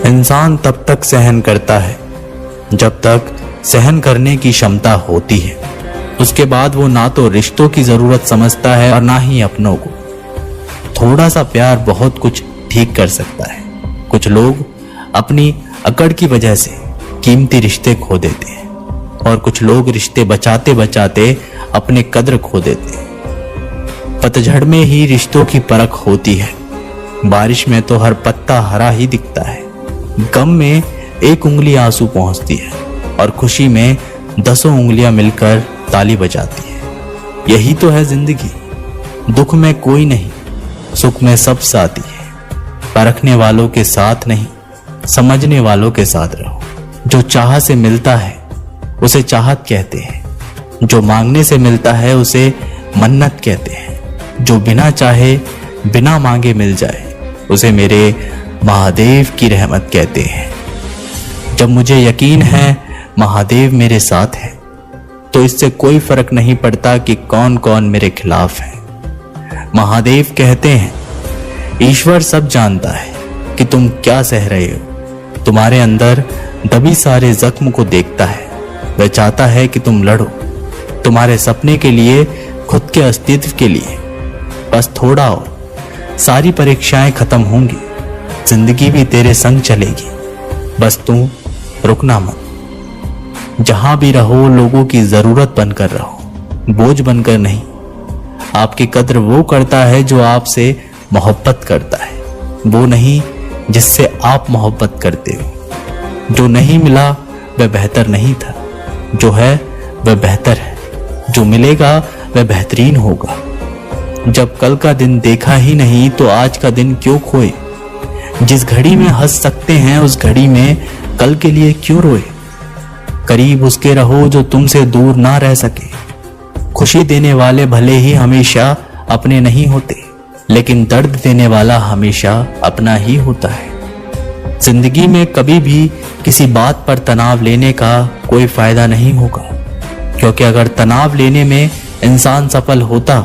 इंसान तब तक सहन करता है जब तक सहन करने की क्षमता होती है। उसके बाद वो ना तो रिश्तों की जरूरत समझता है और ना ही अपनों को। थोड़ा सा प्यार बहुत कुछ ठीक कर सकता है। कुछ लोग अपनी अकड़ की वजह से कीमती रिश्ते खो देते हैं और कुछ लोग रिश्ते बचाते बचाते अपने कद्र खो देते हैं। पतझड़ में ही रिश्तों की परख होती है। बारिश में तो हर पत्ता हरा ही दिखता है। गम में एक उंगली आंसू पहुंचती है और खुशी में 10 उंगलियां मिलकर ताली बजाती है। यही तो है जिंदगी। दुख में कोई नहीं, सुख में सब साथी है। परखने वालों के साथ नहीं, समझने वालों के साथ रहो। जो चाह से मिलता है उसे चाहत कहते हैं। जो मांगने से मिलता है उसे मन्नत कहते हैं। जो बिना चाहे बिना मांगे मिल जाए उसे मेरे महादेव की रहमत कहते हैं। जब मुझे यकीन है महादेव मेरे साथ है तो इससे कोई फर्क नहीं पड़ता कि कौन कौन मेरे खिलाफ है। महादेव कहते हैं ईश्वर सब जानता है कि तुम क्या सह रहे हो। तुम्हारे अंदर दबी सारे जख्म को देखता है। वह चाहता है कि तुम लड़ो, तुम्हारे सपने के लिए, खुद के अस्तित्व के लिए। बस थोड़ा और, सारी परीक्षाएं खत्म होंगी, जिंदगी भी तेरे संग चलेगी। बस तू रुकना मत। जहां भी रहो लोगों की जरूरत बनकर रहो, बोझ बनकर नहीं। आपकी कद्र वो करता है जो आपसे मोहब्बत करता है, वो नहीं जिससे आप मोहब्बत करते हो। जो नहीं मिला वह बेहतर नहीं था, जो है वह बेहतर है। जो मिलेगा वह बेहतरीन होगा। जब कल का दिन देखा ही नहीं तो आज का दिन क्यों खोए। जिस घड़ी में हंस सकते हैं उस घड़ी में कल के लिए क्यों रोए। करीब उसके रहो जो तुमसे दूर ना रह सके। खुशी देने वाले भले ही हमेशा अपने नहीं होते, लेकिन दर्द देने वाला हमेशा अपना ही होता है। जिंदगी में कभी भी किसी बात पर तनाव लेने का कोई फायदा नहीं होगा, क्योंकि अगर तनाव लेने में इंसान सफल होता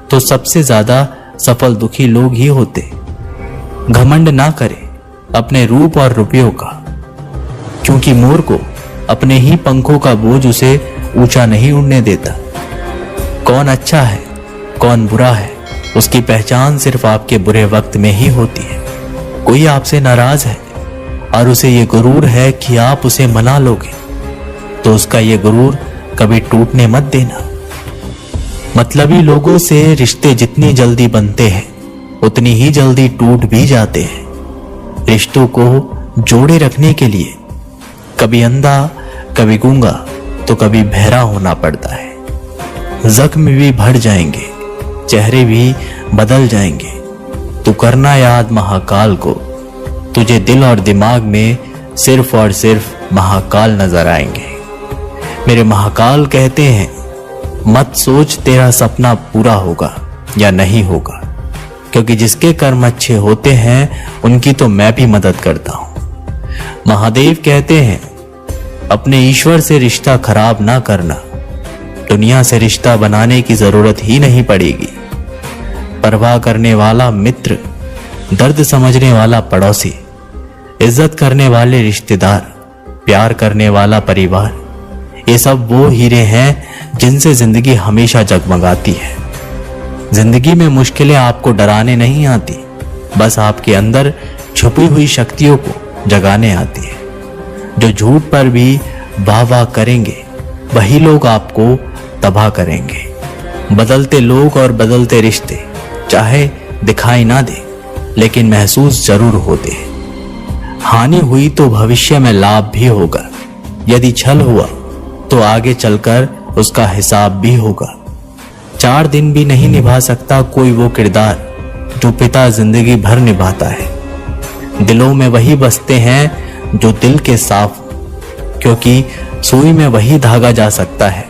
तो सबसे ज्यादा सफल दुखी लोग ही होते। घमंड ना करे अपने रूप और रुपयों का, क्योंकि मोर को अपने ही पंखों का बोझ उसे ऊंचा नहीं उड़ने देता। कौन अच्छा है कौन बुरा है उसकी पहचान सिर्फ आपके बुरे वक्त में ही होती है। कोई आपसे नाराज है और उसे ये गुरूर है कि आप उसे मना लोगे, तो उसका ये गुरूर कभी टूटने मत देना। मतलबी लोगों से रिश्ते जितनी जल्दी बनते हैं उतनी ही जल्दी टूट भी जाते हैं। रिश्तों को जोड़े रखने के लिए कभी अंधा, कभी गूंगा, तो कभी बहरा होना पड़ता है। जख्म भी भर जाएंगे, चेहरे भी बदल जाएंगे। तू करना याद महाकाल को, तुझे दिल और दिमाग में सिर्फ और सिर्फ महाकाल नजर आएंगे। मेरे महाकाल कहते हैं मत सोच तेरा सपना पूरा होगा या नहीं होगा, क्योंकि जिसके कर्म अच्छे होते हैं उनकी तो मैं भी मदद करता हूं। महादेव कहते हैं अपने ईश्वर से रिश्ता खराब ना करना, दुनिया से रिश्ता बनाने की जरूरत ही नहीं पड़ेगी। परवाह करने वाला मित्र, दर्द समझने वाला पड़ोसी, इज्जत करने वाले रिश्तेदार, प्यार करने वाला परिवार, ये सब वो हीरे हैं जिनसे जिंदगी हमेशा जगमगाती है। जिंदगी में मुश्किलें आपको डराने नहीं आती, बस आपके अंदर छुपी हुई शक्तियों को जगाने आती है। जो झूठ पर भी वाह वाह करेंगे वही लोग आपको तबाह करेंगे। बदलते लोग और बदलते रिश्ते चाहे दिखाई ना दे लेकिन महसूस जरूर होते हैं। हानि हुई तो भविष्य में लाभ भी होगा। यदि छल हुआ तो आगे चलकर उसका हिसाब भी होगा। 4 दिन भी नहीं निभा सकता कोई वो किरदार जो पिता जिंदगी भर निभाता है। दिलों में वही बसते हैं जो दिल के साफ, क्योंकि सुई में वही धागा जा सकता है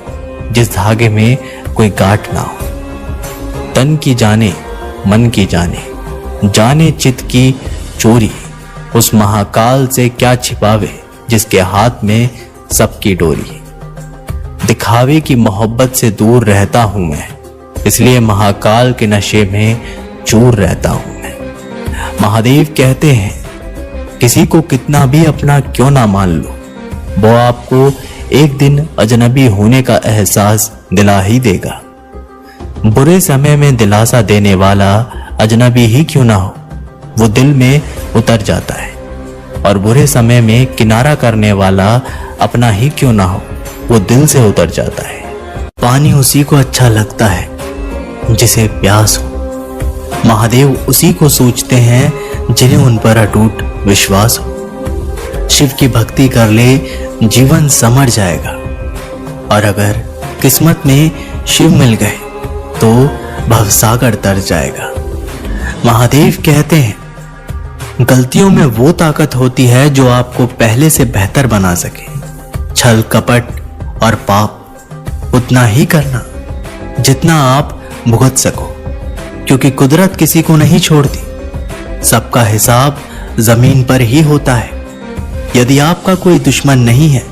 जिस धागे में कोई गांठ ना हो। तन की जाने मन की जाने, जाने चित की चोरी, उस महाकाल से क्या छिपावे जिसके हाथ में सबकी डोरी। दिखावे की मोहब्बत से दूर रहता हूं मैं, इसलिए महाकाल के नशे में चूर रहता हूं मैं। महादेव कहते हैं किसी को कितना भी अपना क्यों ना मान लो, वो आपको एक दिन अजनबी होने का एहसास दिला ही देगा। बुरे समय में दिलासा देने वाला अजनबी ही क्यों ना हो, वो दिल में उतर जाता है, और बुरे समय में किनारा करने वाला अपना ही क्यों ना हो, वो दिल से उतर जाता है। पानी उसी को अच्छा लगता है जिसे प्यास हो। महादेव उसी को सोचते हैं जिन्हें उन पर अटूट विश्वास हो। शिव की भक्ति कर ले, जीवन संवर जाएगा, और अगर किस्मत में शिव मिल गए तो भवसागर तर जाएगा। महादेव कहते हैं गलतियों में वो ताकत होती है जो आपको पहले से बेहतर बना सके। छल कपट और पाप उतना ही करना जितना आप भुगत सको, क्योंकि कुदरत किसी को नहीं छोड़ती। सबका हिसाब जमीन पर ही होता है। यदि आपका कोई दुश्मन नहीं है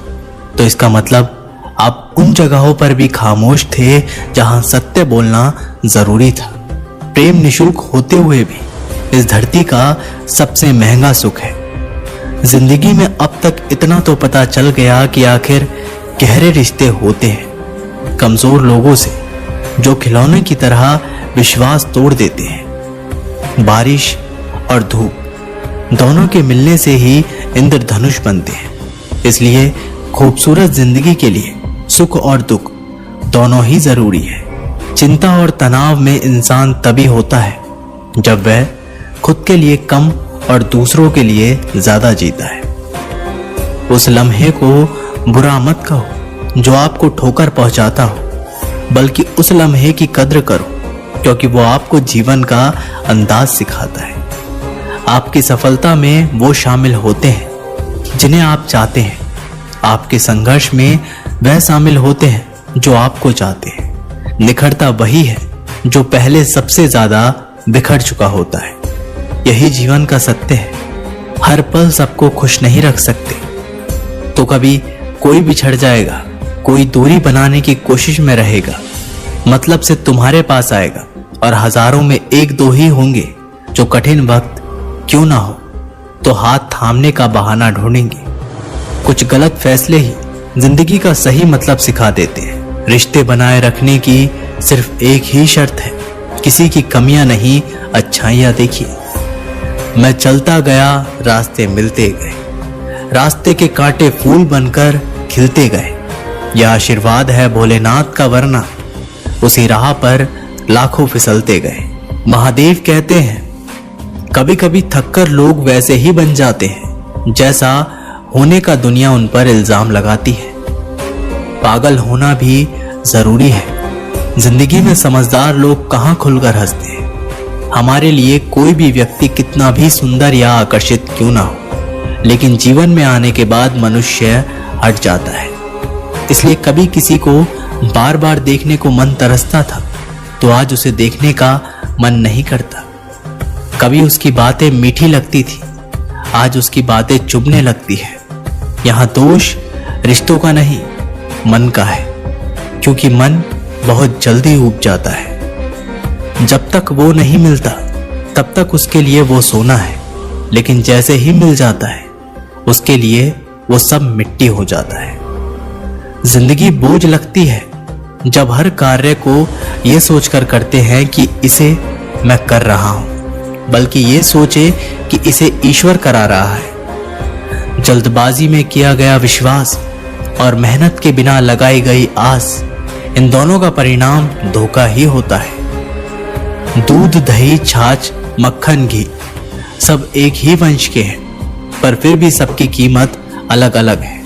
तो इसका मतलब आप उन जगहों पर भी खामोश थे जहां सत्य बोलना जरूरी था। प्रेम निशुल्क होते हुए भी इस धरती का सबसे महंगा सुख है। जिंदगी में अब तक इतना तो पता चल गया कि आखिर गहरे रिश्ते होते हैं कमजोर लोगों से, जो खिलौने की तरह विश्वास तोड़ देते हैं। बारिश और धूप दोनों के मिलने से ही इंद्रधनुष बनते हैं। इसलिए खूबसूरत जिंदगी के लिए सुख और दुख दोनों ही जरूरी है। चिंता और तनाव में इंसान तभी होता है जब वह खुद के लिए कम और दूसरों के लिए ज्यादा जीता है। उस लम्हे को बुरा मत कहो जो आपको ठोकर पहुंचाता हो, बल्कि उस लम्हे की कद्र करो क्योंकि वो आपको जीवन का अंदाज सिखाता है। आपकी सफलता में वो शामिल होते हैं जिन्हें आप चाहते हैं। आपके संघर्ष में वह शामिल होते हैं जो आपको चाहते हैं। निखरता वही है जो पहले सबसे ज्यादा बिखर चुका होता है। यही जीवन का सत्य है। हर पल सबको खुश नहीं रख सकते, तो कभी कोई बिछड़ जाएगा, कोई दूरी बनाने की कोशिश में रहेगा, मतलब से तुम्हारे पास आएगा, और हजारों में एक दो ही होंगे जो कठिन वक्त क्यों ना हो तो हाथ थामने का बहाना ढूंढेंगे। कुछ गलत फैसले ही जिंदगी का सही मतलब सिखा देते हैं। रिश्ते बनाए रखने की सिर्फ एक ही शर्त है, किसी की कमियां नहीं, अच्छाइयां देखिए। मैं चलता गया, रास्ते मिलते गए, रास्ते के कांटे फूल बनकर खिलते गए। यह आशीर्वाद है भोलेनाथ का, वरना उसी राह पर लाखों फिसलते गए। महादेव कहते हैं कभी कभी थककर लोग वैसे ही बन जाते हैं जैसा होने का दुनिया उन पर इल्जाम लगाती है। पागल होना भी जरूरी है। जिंदगी में समझदार लोग कहां खुलकर हंसते हैं। हमारे लिए कोई भी व्यक्ति कितना भी सुंदर या आकर्षित क्यों ना हो, लेकिन जीवन में आने के बाद मनुष्य हट जाता है। इसलिए कभी किसी को बार बार देखने को मन तरसता था तो आज उसे देखने का मन नहीं करता। कभी उसकी बातें मीठी लगती थी, आज उसकी बातें चुभने लगती है। यहाँ दोष रिश्तों का नहीं, मन का है, क्योंकि मन बहुत जल्दी ऊब जाता है। जब तक वो नहीं मिलता तब तक उसके लिए वो सोना है, लेकिन जैसे ही मिल जाता है उसके लिए वो सब मिट्टी हो जाता है। जिंदगी बोझ लगती है जब हर कार्य को ये सोचकर करते हैं कि इसे मैं कर रहा हूं, बल्कि ये सोचे कि इसे ईश्वर करा रहा है। जल्दबाजी में किया गया विश्वास और मेहनत के बिना लगाई गई आस, इन दोनों का परिणाम धोखा ही होता है। दूध, दही, छाछ, मक्खन, घी सब एक ही वंश के हैं, पर फिर भी सबकी कीमत अलग अलग है,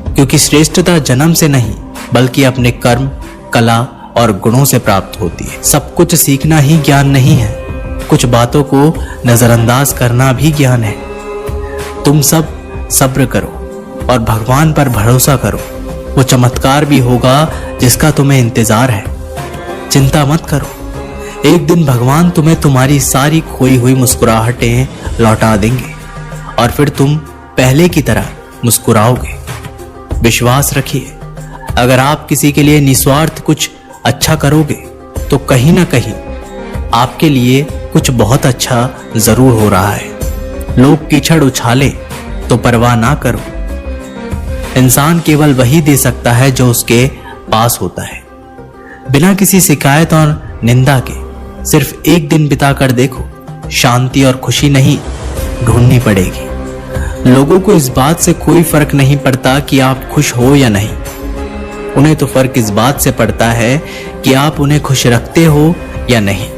क्योंकि श्रेष्ठता जन्म से नहीं बल्कि अपने कर्म, कला और गुणों से प्राप्त होती है। सब कुछ सीखना ही ज्ञान नहीं है, कुछ बातों को नजरअंदाज करना भी ज्ञान है। तुम सब सब्र करो और भगवान पर भरोसा करो, वो चमत्कार भी होगा जिसका तुम्हें इंतजार है। चिंता मत करो, एक दिन भगवान तुम्हें तुम्हारी सारी खोई हुई मुस्कुराहटें लौटा देंगे और फिर तुम पहले की तरह मुस्कुराओगे। विश्वास रखिए, अगर आप किसी के लिए निस्वार्थ कुछ अच्छा करोगे तो कहीं ना कहीं आपके लिए कुछ बहुत अच्छा जरूर हो रहा है। लोग कीचड़ उछाले तो परवाह ना करो। इंसान केवल वही दे सकता है जो उसके पास होता है। बिना किसी शिकायत और निंदा के सिर्फ एक दिन बिताकर देखो, शांति और खुशी नहीं ढूंढनी पड़ेगी। लोगों को इस बात से कोई फर्क नहीं पड़ता कि आप खुश हो या नहीं। उन्हें तो फर्क इस बात से पड़ता है कि आप उन्हें खुश रखते हो या नहीं।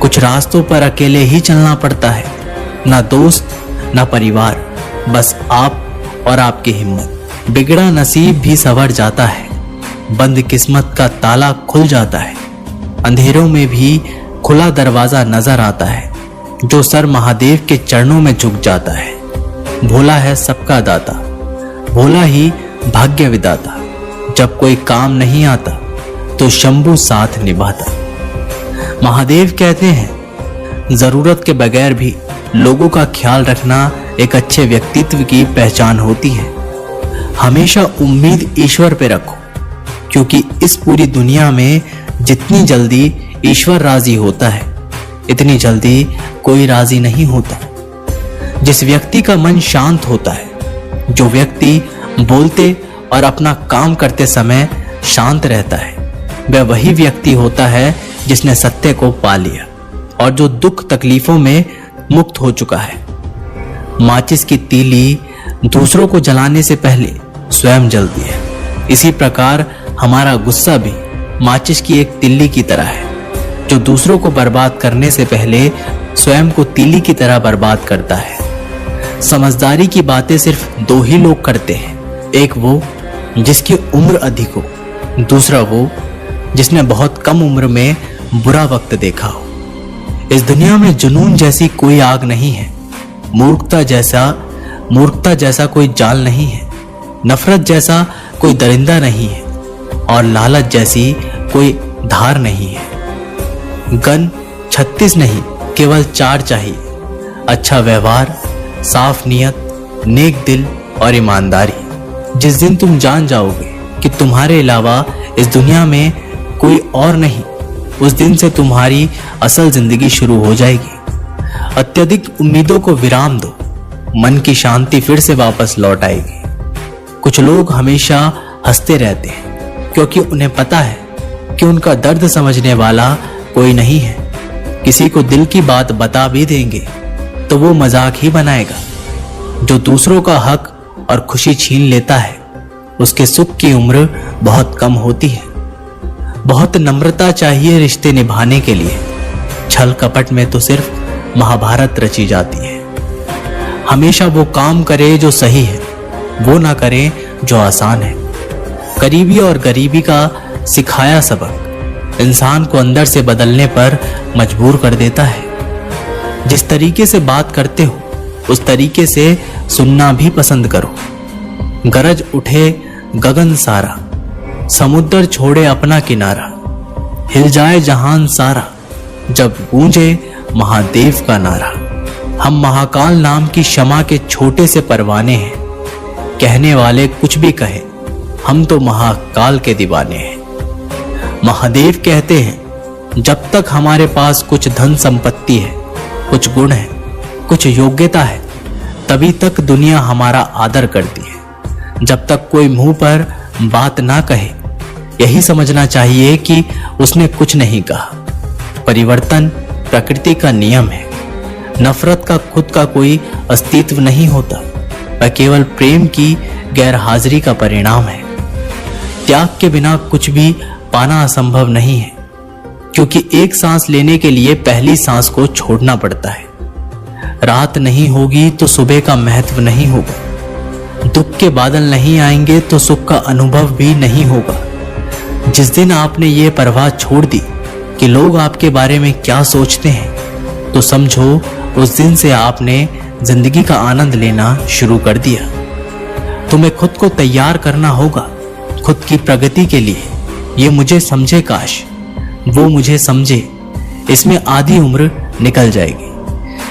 कुछ रास्तों पर अकेले ही चलना पड़ता है, ना दोस्त ना परिवार, बस आप और आपकी हिम्मत। बिगड़ा नसीब भी संवर जाता है, बंद किस्मत का ताला खुल जाता है। अंधेरों में भी खुला दरवाजा नजर आता है। जो सर महादेव के चरणों में झुक जाता है, भोला है सबका दाता, भोला ही भाग्य विदाता। जब कोई काम नहीं आता तो शंभू साथ निभाता। महादेव कहते हैं, जरूरत के बगैर भी लोगों का ख्याल रखना एक अच्छे व्यक्तित्व की पहचान होती है। हमेशा उम्मीद ईश्वर पे रखो, क्योंकि इस पूरी दुनिया में जितनी जल्दी ईश्वर राजी होता है, इतनी जल्दी कोई राजी नहीं होता। जिस व्यक्ति का मन शांत होता है, जो व्यक्ति बोलते और अपना काम करते समय शांत रहता है, वह वही व्यक्ति होता है जिसने सत्य को पा लिया और जो दुख तकलीफों में मुक्त हो चुका है। माचिस की तीली दूसरों को जलाने से पहले स्वयं जलती है। इसी प्रकार हमारा गुस्सा भी माचिस की एक तिल्ली की तरह है, जो दूसरों को बर्बाद करने से पहले स्वयं को तीली की तरह बर्बाद करता है। समझदारी की बातें सिर्फ दो ही लोग करते हैं, एक वो जिसकी उम्र अधिक हो, दूसरा वो जिसने बहुत कम उम्र में बुरा वक्त देखा हो। इस दुनिया में जुनून जैसी कोई आग नहीं है, मूर्खता जैसा कोई जाल नहीं है, नफरत जैसा कोई दरिंदा नहीं है और लालच जैसी कोई धार नहीं है। गन 36 नहीं, केवल 4 चाहिए, अच्छा व्यवहार, साफ नियत, नेक दिल और ईमानदारी। जिस दिन तुम जान जाओगे कि तुम्हारे अलावा इस दुनिया में कोई और नहीं, उस दिन से तुम्हारी असल जिंदगी शुरू हो जाएगी। अत्यधिक उम्मीदों को विराम दो, मन की शांति फिर से वापस लौट आएगी। कुछ लोग हमेशा हंसते रहते हैं क्योंकि उन्हें पता है कि उनका दर्द समझने वाला कोई नहीं है। किसी को दिल की बात बता भी देंगे तो वो मजाक ही बनाएगा। जो दूसरों का हक और खुशी छीन लेता है, उसके सुख की उम्र बहुत कम होती है। बहुत नम्रता चाहिए रिश्ते निभाने के लिए, छल कपट में तो सिर्फ महाभारत रची जाती है। हमेशा वो काम करे जो सही है, वो ना करे जो आसान है। करीबी और गरीबी का सिखाया सबक इंसान को अंदर से बदलने पर मजबूर कर देता है। जिस तरीके से बात करते हो उस तरीके से सुनना भी पसंद करो। गरज उठे गगन सारा, समुद्र छोड़े अपना किनारा, हिल जाए जहान सारा, जब गूंजे महादेव का नारा। हम महाकाल नाम की क्षमा के छोटे से परवाने हैं, कहने वाले कुछ भी कहे, हम तो महाकाल के दीवाने हैं। महादेव कहते हैं, जब तक हमारे पास कुछ धन संपत्ति है, कुछ गुण है, कुछ योग्यता है, तभी तक दुनिया हमारा आदर करती है। जब तक कोई मुंह पर बात ना कहे, यही समझना चाहिए कि उसने कुछ नहीं कहा। परिवर्तन प्रकृति का नियम है। नफरत का खुद का कोई अस्तित्व नहीं होता, वह केवल प्रेम की गैरहाजिरी का परिणाम है। त्याग के बिना कुछ भी पाना असंभव नहीं है, क्योंकि एक सांस लेने के लिए पहली सांस को छोड़ना पड़ता है। रात नहीं होगी तो सुबह का महत्व नहीं होगा। दुख के बादल नहीं आएंगे तो सुख का अनुभव भी नहीं होगा। जिस दिन आपने ये परवाह छोड़ दी कि लोग आपके बारे में क्या सोचते हैं, तो समझो उस दिन से आपने जिंदगी का आनंद लेना शुरू कर दिया। तुम्हें खुद को तैयार करना होगा खुद की प्रगति के लिए। ये मुझे समझे काश, वो मुझे समझे, इसमें आधी उम्र निकल जाएगी।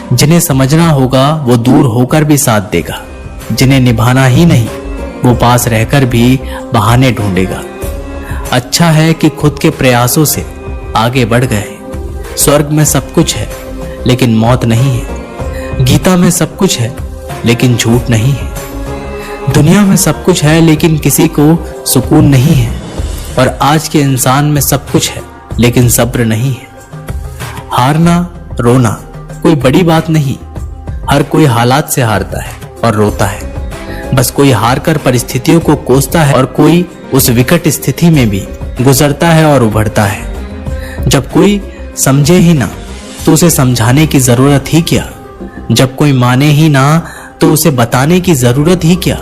जिन्हें समझना होगा वो दूर होकर भी साथ देगा, जिन्हें निभाना ही नहीं वो पास रहकर भी बहाने ढूंढेगा। अच्छा है कि खुद के प्रयासों से आगे बढ़ गए। स्वर्ग में सब कुछ है लेकिन मौत नहीं है। गीता में सब कुछ है लेकिन झूठ नहीं है। दुनिया में सब कुछ है लेकिन किसी को सुकून नहीं है। और आज के इंसान में सब कुछ है लेकिन सब्र नहीं है। हारना रोना कोई बड़ी बात नहीं। हर कोई हालात से हारता है और रोता है। बस कोई हार कर परिस्थितियों को कोसता है और कोई उस विकट स्थिति में भी गुजरता है और उभरता है। जब कोई समझे ही ना तो उसे समझाने की जरूरत ही क्या। जब कोई माने ही ना तो उसे बताने की जरूरत ही क्या।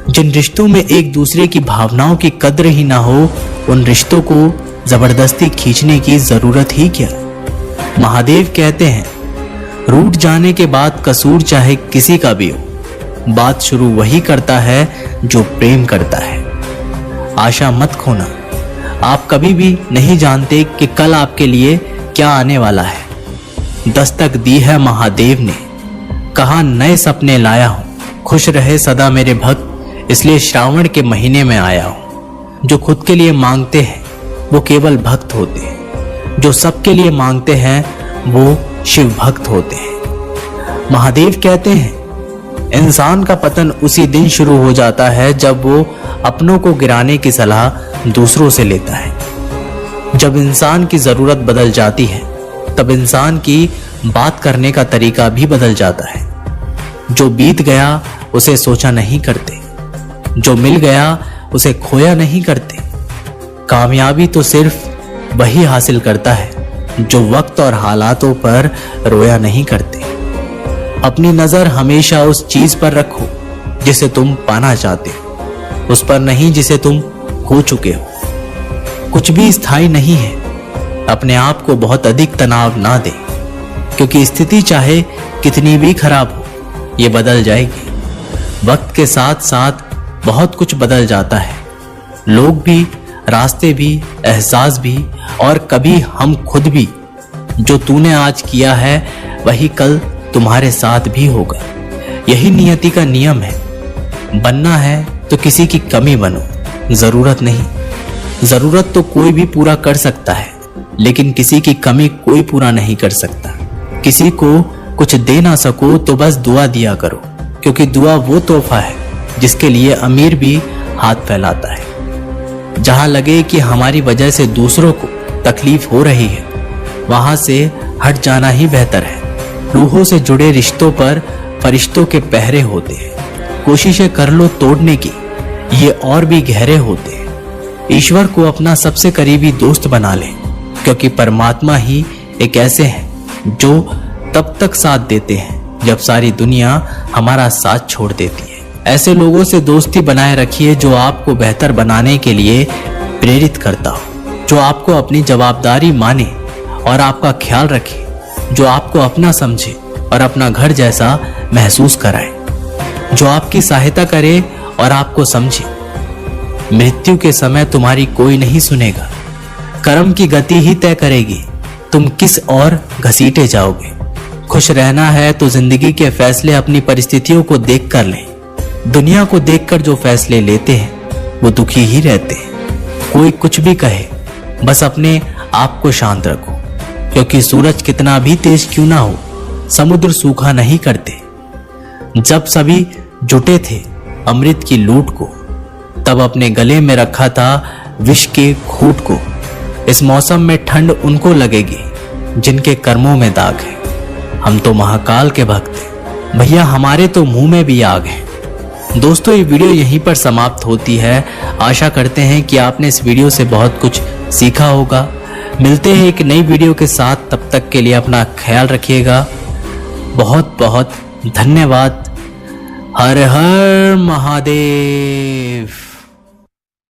जिन रिश्तों में एक दूसरे की भावनाओं की कद्र ही ना हो, उन रिश्तों को जबरदस्ती खींचने की जरूरत ही क्या। महादेव कहते हैं, रूठ जाने के बाद कसूर चाहे किसी का भी हो, बात शुरू वही करता है जो प्रेम करता है। आशा मत खोना, आप कभी भी नहीं जानते कि कल आपके लिए क्या आने वाला है। दस्तक दी है महादेव ने, कहा नए सपने लाया हूं। खुश रहे सदा मेरे भक्त, इसलिए श्रावण के महीने में आया हूं। जो खुद के लिए मांगते हैं वो केवल भक्त होते हैं, जो सबके लिए मांगते हैं वो शिव भक्त होते हैं। महादेव कहते हैं, इंसान का पतन उसी दिन शुरू हो जाता है जब वो अपनों को गिराने की सलाह दूसरों से लेता है। जब इंसान की जरूरत बदल जाती है तब इंसान की बात करने का तरीका भी बदल जाता है। जो बीत गया उसे सोचा नहीं करते, जो मिल गया उसे खोया नहीं करते। कामयाबी तो सिर्फ वही हासिल करता है जो वक्त और हालातों पर रोया नहीं करते। अपनी नजर हमेशा उस चीज पर रखो जिसे तुम पाना चाहते हो, उस पर नहीं जिसे तुम खो चुके हो। कुछ भी स्थायी नहीं है। अपने आप को बहुत अधिक तनाव ना दे, क्योंकि स्थिति चाहे कितनी भी खराब हो ये बदल जाएगी। वक्त के साथ साथ बहुत कुछ बदल जाता है। लोग भी, रास्ते भी, एहसास भी और कभी हम खुद भी। जो तूने आज किया है वही कल तुम्हारे साथ भी होगा। यही नियति का नियम है। बनना है तो किसी की कमी बनो, जरूरत नहीं। जरूरत तो कोई भी पूरा कर सकता है, लेकिन किसी की कमी कोई पूरा नहीं कर सकता। किसी को कुछ दे ना सको तो बस दुआ दिया करो, क्योंकि दुआ वो तोहफा है जिसके लिए अमीर भी हाथ फैलाता है। जहां लगे कि हमारी वजह से दूसरों को तकलीफ हो रही है, वहां से हट जाना ही बेहतर है। रूहों से जुड़े रिश्तों पर फरिश्तों के पहरे होते हैं। कोशिशें कर लो तोड़ने की, ये और भी गहरे होते हैं। ईश्वर को अपना सबसे करीबी दोस्त बना ले, क्योंकि परमात्मा ही एक ऐसे हैं जो तब तक साथ देते हैं जब सारी दुनिया हमारा साथ छोड़ देती है। ऐसे लोगों से दोस्ती बनाए रखिए जो आपको बेहतर बनाने के लिए प्रेरित करता हो, जो आपको अपनी जवाबदारी माने और आपका ख्याल रखे, जो आपको अपना समझे और अपना घर जैसा महसूस कराए, जो आपकी सहायता करे और आपको समझे। मृत्यु के समय तुम्हारी कोई नहीं सुनेगा। कर्म की गति ही तय करेगी तुम किस ओर घसीटे जाओगे। खुश रहना है तो जिंदगी के फैसले अपनी परिस्थितियों को देख कर लें। दुनिया को देखकर जो फैसले लेते हैं वो दुखी ही रहते हैं। कोई कुछ भी कहे, बस अपने आप को शांत रखो, क्योंकि सूरज कितना भी तेज क्यों ना हो, समुद्र सूखा नहीं करते। जब सभी जुटे थे अमृत की लूट को, तब अपने गले में रखा था विष के घूंट को। इस मौसम में ठंड उनको लगेगी जिनके कर्मों में दाग है। हम तो महाकाल के भक्त हैं भैया, हमारे तो मुंह में भी आग है। दोस्तों, ये वीडियो यहीं पर समाप्त होती है। आशा करते हैं कि आपने इस वीडियो से बहुत कुछ सीखा होगा। मिलते हैं एक नई वीडियो के साथ, तब तक के लिए अपना ख्याल रखिएगा। बहुत बहुत धन्यवाद। हर हर महादेव।